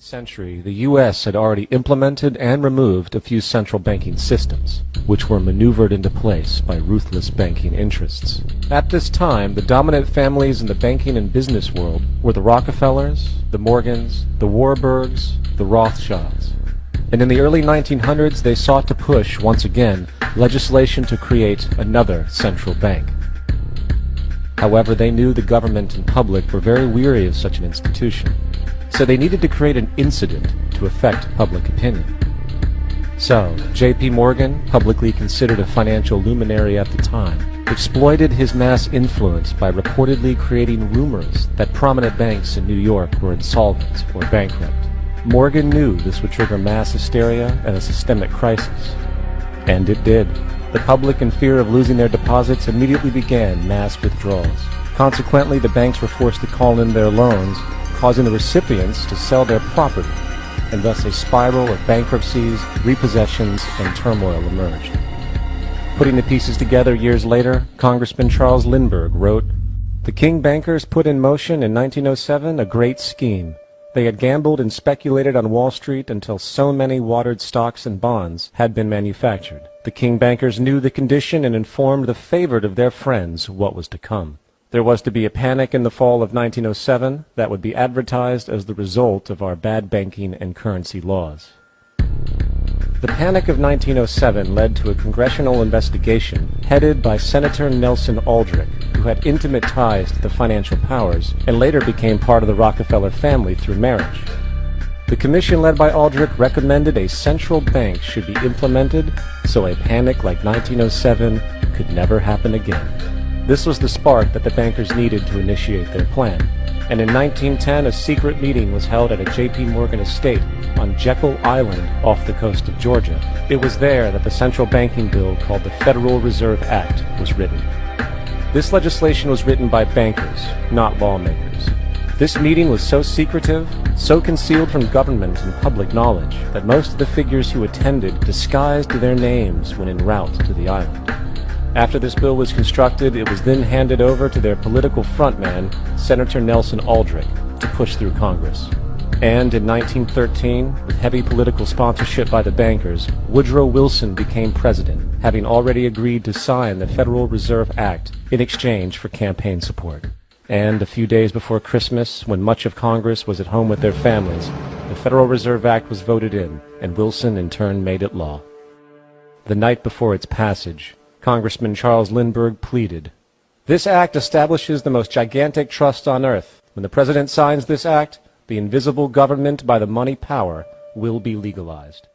century, the U.S. had already implemented and removed a few central banking systems, which were maneuvered into place by ruthless banking interests. At this time, the dominant families in the banking and business world were the Rockefellers, the Morgans, the Warburgs, the Rothschilds. And in the early 1900s, they sought to push, once again, legislation to create another central bank. However, they knew the government and public were very weary of such an institution, so they needed to create an incident to affect public opinion. So, J.P. Morgan, publicly considered a financial luminary at the time, exploited his mass influence by reportedly creating rumors that prominent banks in New York were insolvent or bankrupt. Morgan knew this would trigger mass hysteria and a systemic crisis. And it did. The public, in fear of losing their deposits, immediately began mass withdrawals. Consequently, the banks were forced to call in their loans, causing the recipients to sell their property, and thus a spiral of bankruptcies, repossessions, and turmoil emerged. Putting the pieces together years later, Congressman Charles Lindbergh wrote, "The King bankers put in motion in 1907 a great scheme. They had gambled and speculated on Wall Street until so many watered stocks and bonds had been manufactured. The King bankers knew the condition and informed the favored of their friends what was to come. There was to be a panic in the fall of 1907 that would be advertised as the result of our bad banking and currency laws." The panic of 1907 led to a congressional investigation headed by Senator Nelson Aldrich, who had intimate ties to the financial powers and later became part of the Rockefeller family through marriage. The commission led by Aldrich recommended a central bank should be implemented so a panic like 1907 could never happen again. This was the spark that the bankers needed to initiate their plan. And in 1910, a secret meeting was held at a J.P. Morgan estate on Jekyll Island off the coast of Georgia. It was there that the central banking bill called the Federal Reserve Act was written. This legislation was written by bankers, not lawmakers. This meeting was so secretive, so concealed from government and public knowledge, that most of the figures who attended disguised their names when en route to the island. After this bill was constructed, it was then handed over to their political frontman, Senator Nelson Aldrich, to push through Congress. And in 1913, with heavy political sponsorship by the bankers, Woodrow Wilson became president, having already agreed to sign the Federal Reserve Act in exchange for campaign support. And a few days before Christmas, when much of Congress was at home with their families, the Federal Reserve Act was voted in, and Wilson in turn made it law. The night before its passage, Congressman Charles Lindbergh pleaded, "This act establishes the most gigantic trust on earth. When the President signs this act, the invisible government by the money power will be legalized."